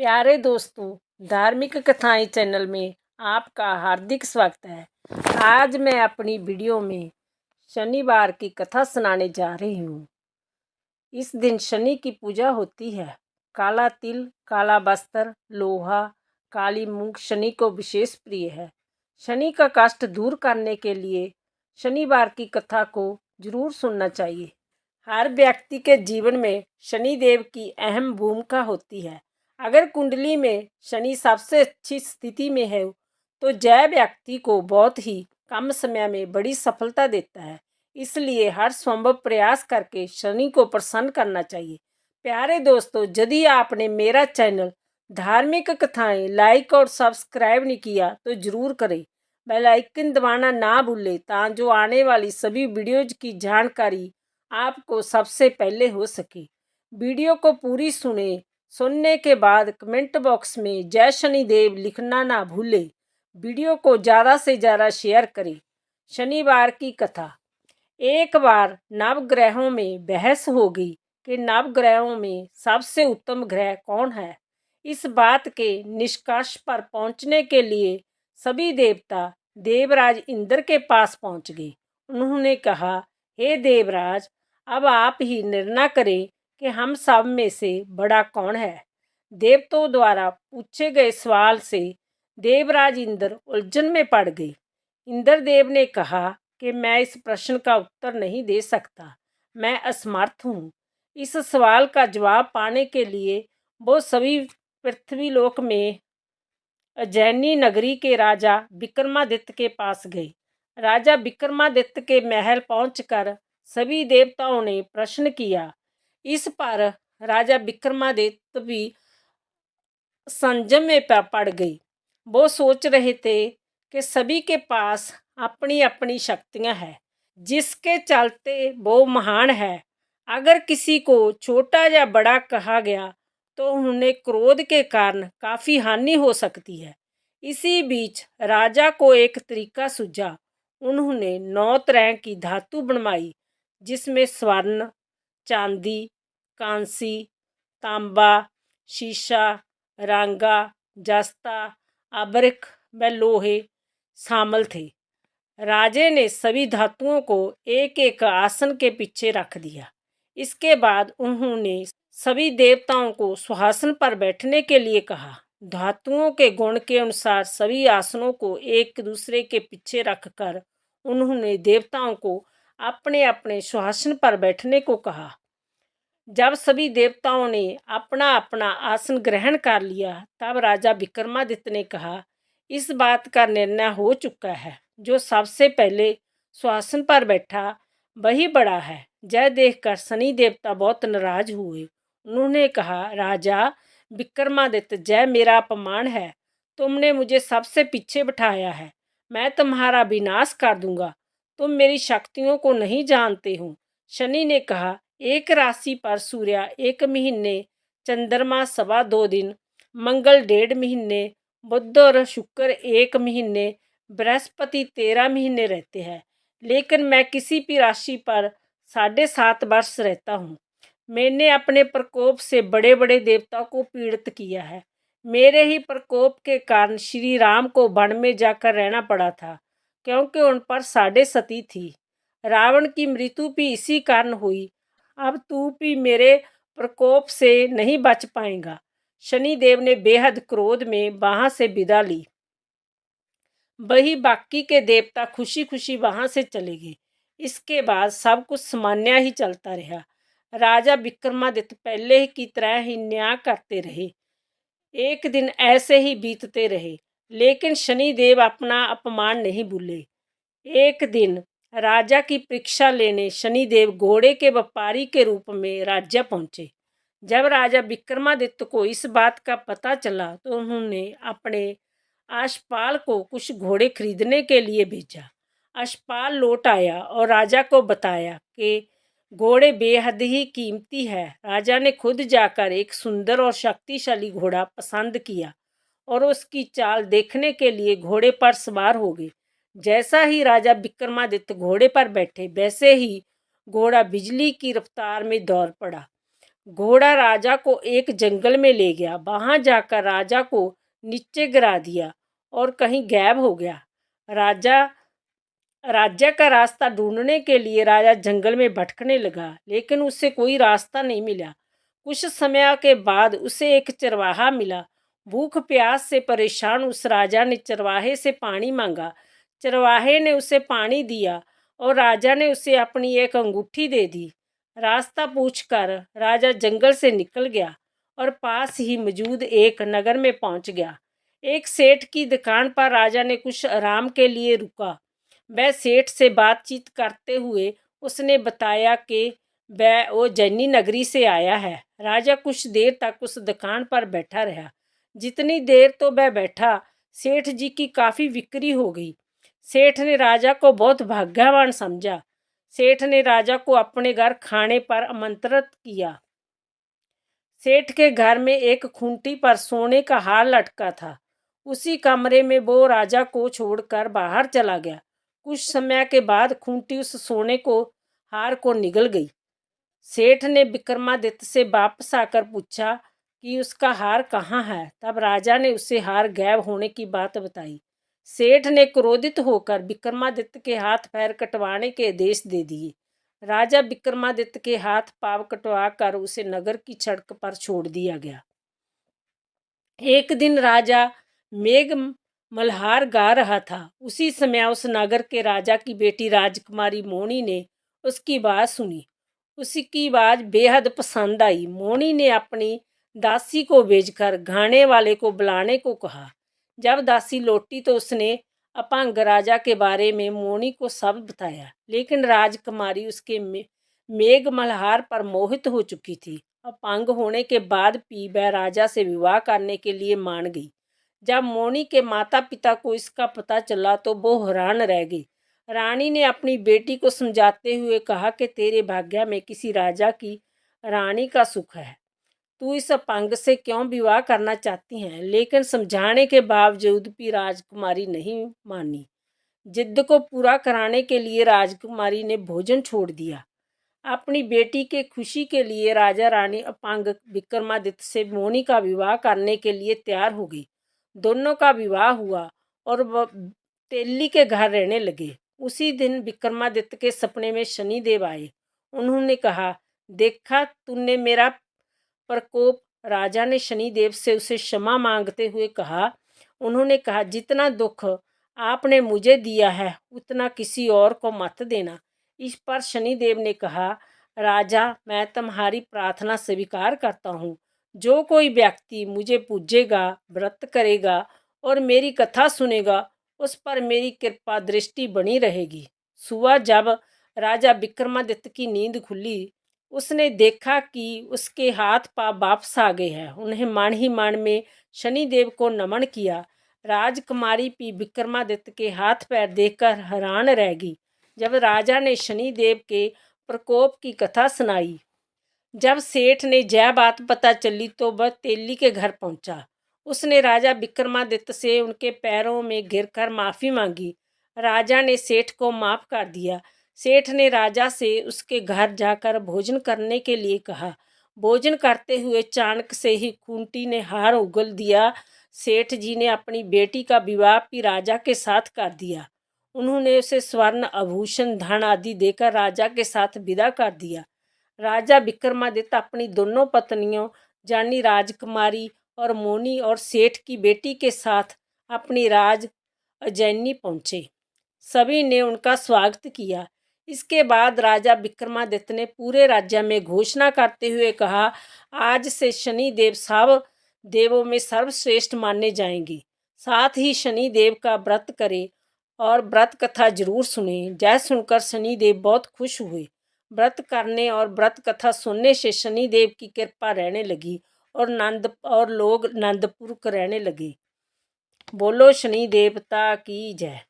प्यारे दोस्तों, धार्मिक कथाएं चैनल में आपका हार्दिक स्वागत है। आज मैं अपनी वीडियो में शनिवार की कथा सुनाने जा रही हूँ। इस दिन शनि की पूजा होती है। काला तिल, काला वस्त्र, लोहा, काली मूंग शनि को विशेष प्रिय है। शनि का कष्ट दूर करने के लिए शनिवार की कथा को जरूर सुनना चाहिए। हर व्यक्ति के जीवन में शनि देव की अहम भूमिका होती है। अगर कुंडली में शनि सबसे अच्छी स्थिति में है तो जय व्यक्ति को बहुत ही कम समय में बड़ी सफलता देता है। इसलिए हर संभव प्रयास करके शनि को प्रसन्न करना चाहिए। प्यारे दोस्तों, यदि आपने मेरा चैनल धार्मिक कथाएं लाइक और सब्सक्राइब नहीं किया तो जरूर करें। बेल आइकन दबाना ना भूलें ताकि जो आने वाली सभी वीडियोज की जानकारी आपको सबसे पहले हो सके। वीडियो को पूरी सुनने के बाद कमेंट बॉक्स में जय शनिदेव लिखना ना भूलें। वीडियो को ज़्यादा से ज़्यादा शेयर करें। शनिवार की कथा। एक बार नवग्रहों में बहस हो गई कि नवग्रहों में सबसे उत्तम ग्रह कौन है। इस बात के निष्कर्ष पर पहुंचने के लिए सभी देवता देवराज इंद्र के पास पहुंच गए। उन्होंने कहा, हे देवराज, अब आप ही निर्णय करें कि हम सब में से बड़ा कौन है। देवताओं द्वारा पूछे गए सवाल से देवराज इंद्र उलझन में पड़ गए। इंद्रदेव ने कहा कि मैं इस प्रश्न का उत्तर नहीं दे सकता, मैं असमर्थ हूँ। इस सवाल का जवाब पाने के लिए वो सभी पृथ्वीलोक में उज्जैनी नगरी के राजा विक्रमादित्य के पास गए। राजा विक्रमादित्य के महल पहुंचकर सभी देवताओं ने प्रश्न किया। इस पर राजा विक्रमादित्य भी संजम में पड़ गए। वो सोच रहे थे कि सभी के पास अपनी अपनी शक्तियां हैं, जिसके चलते वो महान है। अगर किसी को छोटा या बड़ा कहा गया तो उन्हें क्रोध के कारण काफ़ी हानि हो सकती है। इसी बीच राजा को एक तरीका सूझा। उन्होंने 9 तरह की धातु बनवाई, जिसमें स्वर्ण, चांदी, कांसी, तांबा, शीशा, रांगा, जस्ता, अबरख व लोहे शामिल थे। राजे ने सभी धातुओं को एक एक आसन के पीछे रख दिया। इसके बाद उन्होंने सभी देवताओं को सिंहासन पर बैठने के लिए कहा। धातुओं के गुण के अनुसार सभी आसनों को एक दूसरे के पीछे रखकर उन्होंने देवताओं को अपने अपने सिंहासन पर बैठने को कहा। जब सभी देवताओं ने अपना अपना आसन ग्रहण कर लिया, तब राजा विक्रमादित्य ने कहा, इस बात का निर्णय हो चुका है। जो सबसे पहले सिंहासन पर बैठा वही बड़ा है। यह देखकर शनि देवता बहुत नाराज हुए। उन्होंने कहा, राजा विक्रमादित्य, यह मेरा अपमान है। तुमने मुझे सबसे पीछे बिठाया है। मैं तुम्हारा विनाश कर दूंगा। तुम मेरी शक्तियों को नहीं जानते हो। शनि ने कहा, एक राशि पर सूर्य 1 महीने, चंद्रमा 2.25 दिन, मंगल 1.5 महीने, बुध और शुक्र 1 महीने, बृहस्पति 13 महीने रहते हैं। लेकिन मैं किसी भी राशि पर 7.5 वर्ष रहता हूँ। मैंने अपने प्रकोप से बड़े बड़े देवताओं को पीड़ित किया है। मेरे ही प्रकोप के कारण श्री राम को वन में जाकर रहना पड़ा था, क्योंकि उन पर 7.5 थी। रावण की मृत्यु भी इसी कारण हुई। अब तू भी मेरे प्रकोप से नहीं बच पाएगा। शनिदेव ने बेहद क्रोध में वहां से विदा ली। वही बाकी के देवता खुशी खुशी वहां से चले गए। इसके बाद सब कुछ सामान्य ही चलता रहा। राजा विक्रमादित्य पहले की तरह ही न्याय करते रहे। एक दिन ऐसे ही बीतते रहे, लेकिन शनिदेव अपना अपमान नहीं भूले। एक दिन राजा की परीक्षा लेने शनिदेव घोड़े के व्यापारी के रूप में राज्य पहुंचे। जब राजा विक्रमादित्य को इस बात का पता चला तो उन्होंने अपने अश्वपाल को कुछ घोड़े खरीदने के लिए भेजा। अश्वपाल लौट आया और राजा को बताया कि घोड़े बेहद ही कीमती है। राजा ने खुद जाकर एक सुंदर और शक्तिशाली घोड़ा पसंद किया और उसकी चाल देखने के लिए घोड़े पर सवार हो गए। जैसा ही राजा विक्रमादित्य घोड़े पर बैठे, वैसे ही घोड़ा बिजली की रफ्तार में दौड़ पड़ा। घोड़ा राजा को एक जंगल में ले गया। वहां जाकर राजा को नीचे गिरा दिया और कहीं गायब हो गया। राजा राज्य का रास्ता ढूंढने के लिए राजा जंगल में भटकने लगा, लेकिन उसे कोई रास्ता नहीं मिला। कुछ समय के बाद उसे एक चरवाहा मिला। भूख प्यास से परेशान उस राजा ने चरवाहे से पानी मांगा। चरवाहे ने उसे पानी दिया और राजा ने उसे अपनी एक अंगूठी दे दी। रास्ता पूछकर राजा जंगल से निकल गया और पास ही मौजूद एक नगर में पहुंच गया। एक सेठ की दुकान पर राजा ने कुछ आराम के लिए रुका। वह सेठ से बातचीत करते हुए उसने बताया कि वह उज्जैनी नगरी से आया है। राजा कुछ देर तक उस दुकान पर बैठा रहा। जितनी देर तो वह बैठा, सेठ जी की काफ़ी बिक्री हो गई। सेठ ने राजा को बहुत भाग्यवान समझा। सेठ ने राजा को अपने घर खाने पर आमंत्रित किया। सेठ के घर में एक खूंटी पर सोने का हार लटका था। उसी कमरे में वो राजा को छोड़कर बाहर चला गया। कुछ समय के बाद खूंटी उस सोने को हार को निगल गई। सेठ ने विक्रमादित्य से वापस आकर पूछा कि उसका हार कहाँ है। तब राजा ने उसे हार गायब होने की बात बताई। सेठ ने क्रोधित होकर विक्रमादित्य के हाथ पैर कटवाने के आदेश दे दिए। राजा विक्रमादित्य के हाथ पांव कटवा कर उसे नगर की सड़क पर छोड़ दिया गया। एक दिन राजा मेघ मल्हार गा रहा था। उसी समय उस नगर के राजा की बेटी राजकुमारी मोनी ने उसकी बात सुनी। उसकी आवाज़ बेहद पसंद आई। मोनी ने अपनी दासी को भेजकर गाने वाले को बुलाने को कहा। जब दासी लौटी तो उसने अपंग राजा के बारे में मोनी को सब बताया, लेकिन राजकुमारी उसके मेघ मल्हार पर मोहित हो चुकी थी। अपंग होने के बाद भी वह राजा से विवाह करने के लिए मान गई। जब मोनी के माता पिता को इसका पता चला तो वो हैरान रह गई। रानी ने अपनी बेटी को समझाते हुए कहा कि तेरे भाग्य में किसी राजा की रानी का सुख है। तू इस अपंग से क्यों विवाह करना चाहती हैं? लेकिन समझाने के बावजूद भी राजकुमारी नहीं मानी। जिद को पूरा कराने के लिए राजकुमारी ने भोजन छोड़ दिया। अपनी बेटी के खुशी के लिए राजा रानी अपंग विक्रमादित्य से मोनी का विवाह करने के लिए तैयार हो गई। दोनों का विवाह हुआ और वह तेली के घर रहने लगे। उसी दिन विक्रमादित्य के सपने में शनिदेव आए। उन्होंने कहा, देखा तूने मेरा प्रकोप। राजा ने शनिदेव से उसे क्षमा मांगते हुए कहा। उन्होंने कहा, जितना दुख आपने मुझे दिया है उतना किसी और को मत देना। इस पर शनिदेव ने कहा, राजा मैं तुम्हारी प्रार्थना स्वीकार करता हूँ। जो कोई व्यक्ति मुझे पूजेगा, व्रत करेगा और मेरी कथा सुनेगा, उस पर मेरी कृपा दृष्टि बनी रहेगी। सुबह जब राजा विक्रमादित्य की नींद खुली, उसने देखा कि उसके हाथ पांव वापस आ गए हैं। उन्हें मन ही मन में शनिदेव को नमन किया। राजकुमारी भी विक्रमादित्य के हाथ पैर देखकर हैरान रह गई। जब राजा ने शनिदेव के प्रकोप की कथा सुनाई, जब सेठ ने यह बात पता चली तो वह तेली के घर पहुंचा। उसने राजा विक्रमादित्य से उनके पैरों में गिरकर माफ़ी मांगी। राजा ने सेठ को माफ़ कर दिया। सेठ ने राजा से उसके घर जाकर भोजन करने के लिए कहा। भोजन करते हुए अचानक से ही खूंटी ने हार उगल दिया। सेठ जी ने अपनी बेटी का विवाह भी राजा के साथ कर दिया। उन्होंने उसे स्वर्ण आभूषण धन आदि देकर राजा के साथ विदा कर दिया। राजा विक्रमादित्य अपनी दोनों पत्नियों यानी राजकुमारी और मोनी और सेठ की बेटी के साथ अपनी राज उज्जैनी पहुँचे। सभी ने उनका स्वागत किया। इसके बाद राजा विक्रमादित्य ने पूरे राज्य में घोषणा करते हुए कहा, आज से शनिदेव सब देवों में सर्वश्रेष्ठ माने जाएंगे। साथ ही शनिदेव का व्रत करें और व्रत कथा जरूर सुने। जय सुनकर शनिदेव बहुत खुश हुए। व्रत करने और व्रत कथा सुनने से शनिदेव की कृपा रहने लगी और लोग आनंदपूर्वक रहने लगे। बोलो शनि देवता की जय।